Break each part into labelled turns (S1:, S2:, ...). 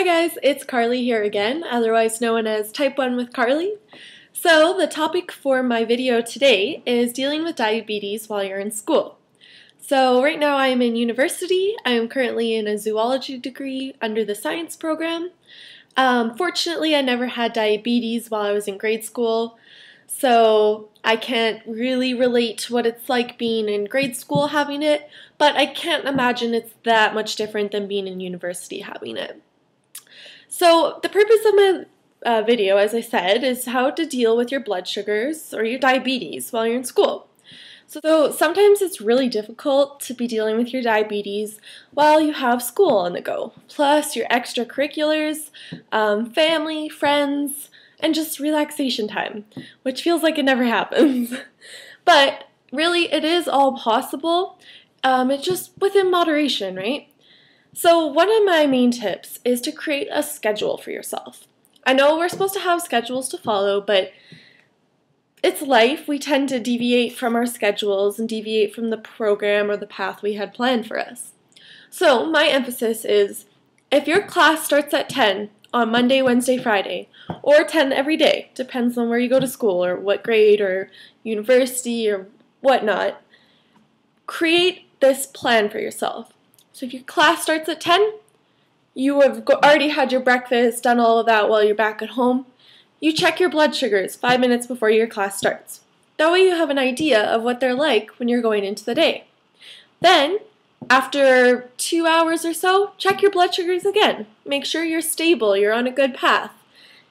S1: Hi guys, it's Carly here again, otherwise known as Type 1 with Carly. So the topic for my video today is dealing with diabetes while you're in school. So right now I am in university. I am currently in a zoology degree under the science program. Fortunately, I never had diabetes while I was in grade school, so I can't really relate to what it's like being in grade school having it, but I can't imagine it's that much different than being in university having it. So the purpose of my video, as I said, is how to deal with your blood sugars or your diabetes while you're in school. So sometimes it's really difficult to be dealing with your diabetes while you have school on the go, plus your extracurriculars, family, friends, and just relaxation time, which feels like it never happens. But really, it is all possible. It's just within moderation, right? So one of my main tips is to create a schedule for yourself. I know we're supposed to have schedules to follow, but it's life. We tend to deviate from our schedules and deviate from the program or the path we had planned for us. So my emphasis is if your class starts at 10 on Monday, Wednesday, Friday, or 10 every day, depends on where you go to school or what grade or university or whatnot, create this plan for yourself. So if your class starts at 10, you have already had your breakfast, done all of that while you're back at home. You check your blood sugars 5 minutes before your class starts. That way you have an idea of what they're like when you're going into the day. Then, after 2 hours or so, check your blood sugars again. Make sure you're stable, you're on a good path.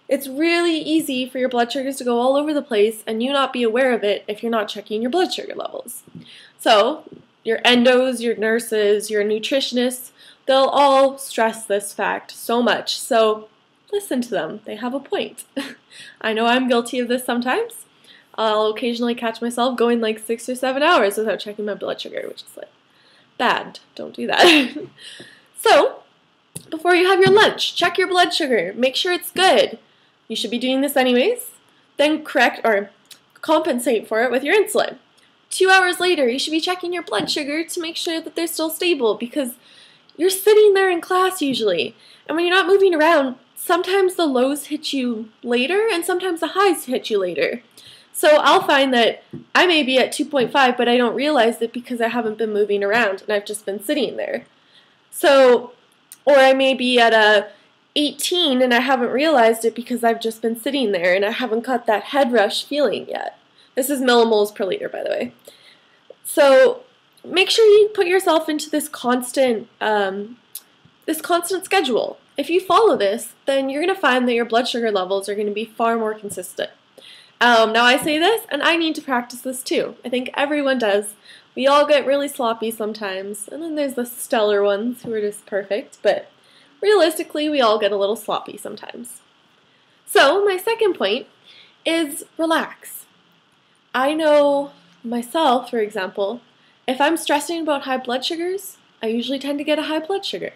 S1: It's really easy for your blood sugars to go all over the place and you not be aware of it if you're not checking your blood sugar levels. So, your endos, your nurses, your nutritionists, they'll all stress this fact so much. So listen to them. They have a point. I know I'm guilty of this sometimes. I'll occasionally catch myself going like 6 or 7 hours without checking my blood sugar, which is like bad. Don't do that. So before you have your lunch, check your blood sugar. Make sure it's good. You should be doing this anyways. Then correct or compensate for it with your insulin. 2 hours later, you should be checking your blood sugar to make sure that they're still stable because you're sitting there in class usually. And when you're not moving around, sometimes the lows hit you later and sometimes the highs hit you later. So I'll find that I may be at 2.5, but I don't realize it because I haven't been moving around and I've just been sitting there. So, or I may be at a 18 and I haven't realized it because I've just been sitting there and I haven't got that head rush feeling yet. This is millimoles per liter, by the way. So make sure you put yourself into this constant schedule. If you follow this, then you're going to find that your blood sugar levels are going to be far more consistent. Now I say this, and I need to practice this too. I think everyone does. We all get really sloppy sometimes, and then there's the stellar ones who are just perfect, but realistically, we all get a little sloppy sometimes. So my second point is relax. I know myself, for example, if I'm stressing about high blood sugars, I usually tend to get a high blood sugar.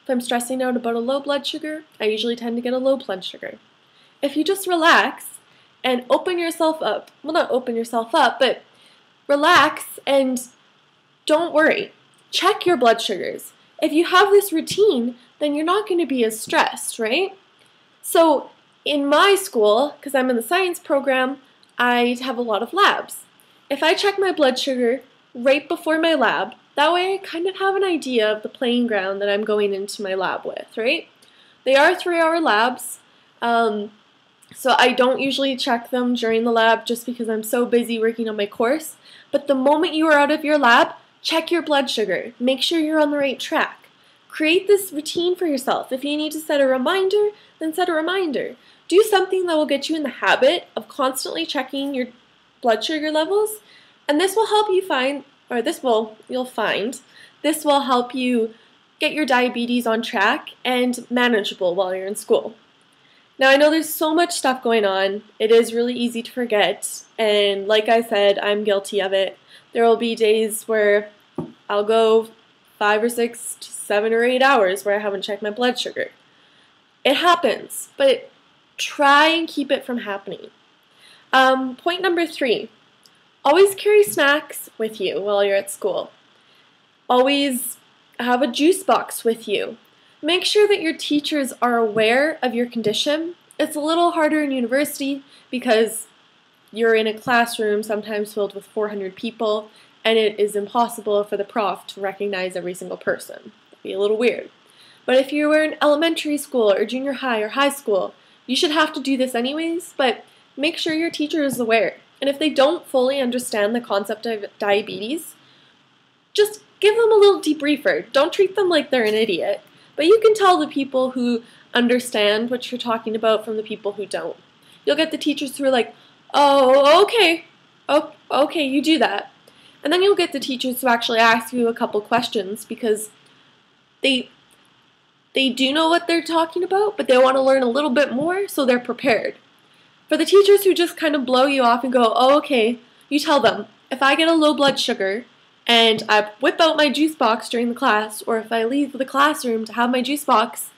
S1: If I'm stressing out about a low blood sugar, I usually tend to get a low blood sugar. If you just relax and open yourself up, well, not open yourself up, but relax and don't worry. Check your blood sugars. If you have this routine, then you're not going to be as stressed, right? So in my school, because I'm in the science program, I have a lot of labs. If I check my blood sugar right before my lab, that way I kind of have an idea of the playing ground that I'm going into my lab with, right? They are 3-hour labs, so I don't usually check them during the lab just because I'm so busy working on my course. But the moment you are out of your lab, check your blood sugar. Make sure you're on the right track. Create this routine for yourself. If you need to set a reminder, then set a reminder. Do something that will get you in the habit of constantly checking your blood sugar levels, and this will help you find, or you'll find, this will help you get your diabetes on track and manageable while you're in school. Now I know there's so much stuff going on, it is really easy to forget, and like I said, I'm guilty of it. There will be days where I'll go 5 or 6 to 7 or 8 hours where I haven't checked my blood sugar. It happens, but try and keep it from happening. Point number 3, always carry snacks with you while you're at school. Always have a juice box with you. Make sure that your teachers are aware of your condition. It's a little harder in university because you're in a classroom sometimes filled with 400 people, and it is impossible for the prof to recognize every single person. It'd be a little weird. But if you were in elementary school or junior high or high school, you should have to do this anyways, but make sure your teacher is aware. And if they don't fully understand the concept of diabetes, just give them a little debriefer. Don't treat them like they're an idiot. But you can tell the people who understand what you're talking about from the people who don't. You'll get the teachers who are like, oh, okay, oh, okay, you do that. And then you'll get the teachers who actually ask you a couple questions because they do know what they're talking about, but they want to learn a little bit more, so they're prepared. For the teachers who just kind of blow you off and go, oh, okay, you tell them, if I get a low blood sugar and I whip out my juice box during the class, or if I leave the classroom to have my juice box,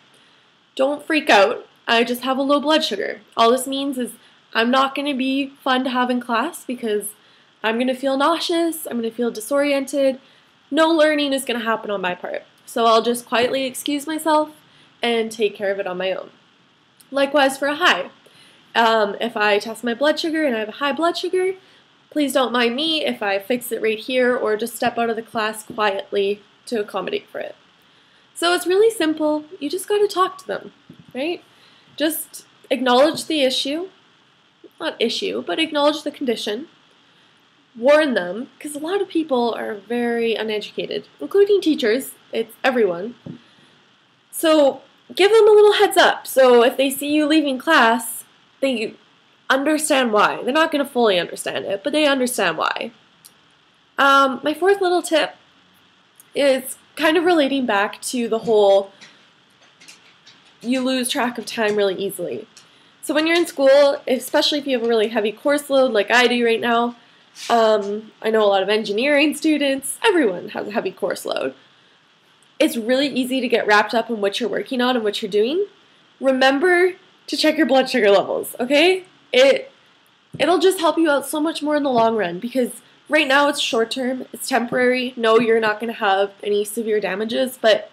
S1: don't freak out. I just have a low blood sugar. All this means is I'm not going to be fun to have in class because I'm going to feel nauseous, I'm going to feel disoriented. No learning is going to happen on my part. So I'll just quietly excuse myself and take care of it on my own. Likewise for a high. If I test my blood sugar and I have a high blood sugar, please don't mind me if I fix it right here or just step out of the class quietly to accommodate for it. So it's really simple. You just got to talk to them, right? Just acknowledge the issue. Not issue, but acknowledge the condition. Warn them, because a lot of people are very uneducated, including teachers. It's everyone. So give them a little heads up. So if they see you leaving class, they understand why. They're not going to fully understand it, but they understand why. My fourth little tip is kind of relating back to the whole you lose track of time really easily. So when you're in school, especially if you have a really heavy course load like I do right now, I know a lot of engineering students, everyone has a heavy course load. It's really easy to get wrapped up in what you're working on and what you're doing. Remember to check your blood sugar levels, okay? It'll just help you out so much more in the long run because right now it's short term, it's temporary. No, you're not going to have any severe damages, but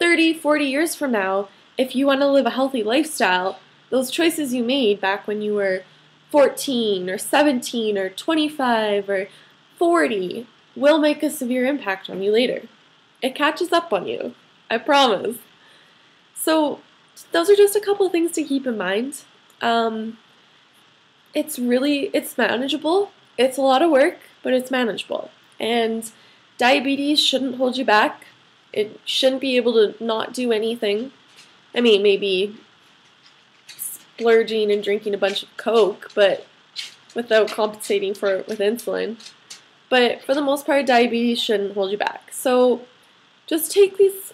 S1: 30, 40 years from now, if you want to live a healthy lifestyle, those choices you made back when you were 14 or 17 or 25 or 40 will make a severe impact on you later. It catches up on you, I promise. So those are just a couple of things to keep in mind. It's manageable. It's a lot of work, but it's manageable. And diabetes shouldn't hold you back. It shouldn't be able to not do anything. I mean, maybe splurging and drinking a bunch of Coke, but without compensating for it with insulin. But for the most part, diabetes shouldn't hold you back. So just take these